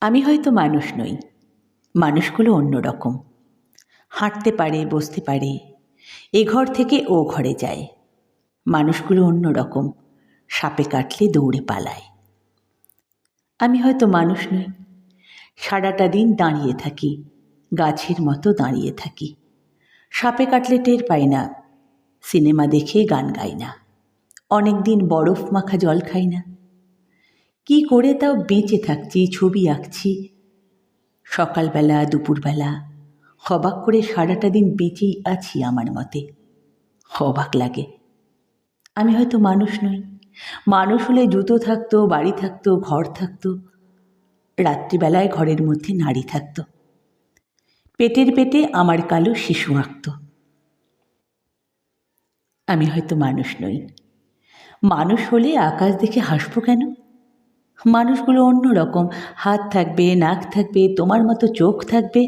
আমি হয়তো মানুষ নই, মানুষগুলো অন্যরকম। হাঁটতে পারে, বসতে পারে, এ ঘর থেকে ও ঘরে যায়। মানুষগুলো অন্যরকম, সাপে কাটলে দৌড়ে পালায়। আমি হয়তো মানুষ নই, সারাটা দিন দাঁড়িয়ে থাকি, গাছের মতো দাঁড়িয়ে থাকি। সাপে কাটলে টের পাই না, সিনেমা দেখে গান গাই না, অনেক দিন বরফ মাখা জল খাই না। কি করে তাও বেঁচে থাকছি, ছবি আঁকছি। সকালবেলা দুপুরবেলা অবাক করে সারাটা দিন বেঁচেই আছি আমার মতে। অবাক লাগে। আমি হয়তো মানুষ নই, মানুষ হলে জুতো থাকতো, বাড়ি থাকতো, ঘর থাকতো, রাত্রিবেলায় ঘরের মধ্যে নারী থাকতো, পেটের পেটে আমার কালো শিশু আঁকত। আমি হয়তো মানুষ নই, মানুষ হলে আকাশ দেখে হাসবো কেন? মানুষগুলো অন্যরকম, হাত থাকবে, নাক থাকবে, তোমার মতো চোখ থাকবে,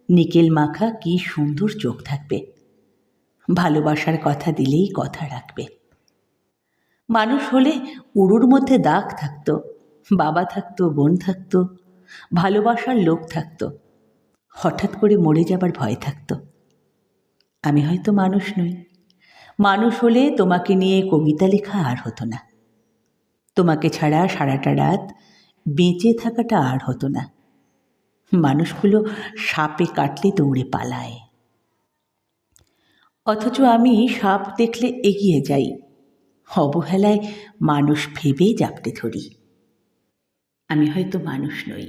নিকেল মাখা কি সুন্দর চোখ থাকবে। ভালোবাসার কথা দিলেই কথা রাখবে। মানুষ হলে উড়ুর মধ্যে দাগ থাকতো, বাবা থাকতো, বোন থাকতো, ভালোবাসার লোক থাকতো, হঠাৎ করে মরে যাবার ভয় থাকতো। আমি হয়তো মানুষ নই, মানুষ হলে তোমাকে নিয়ে কবিতা লেখা আর হতো না, তোমাকে ছাড়া সারাটা রাত বেঁচে থাকাটা আর হতো না। মানুষগুলো সাপে কাটলে দৌড়ে পালায়, অথচ আমি সাপ দেখলে এগিয়ে যাই, অবহেলায় মানুষ ভেবে জাপটে ধরি। আমি হয়তো মানুষ নই।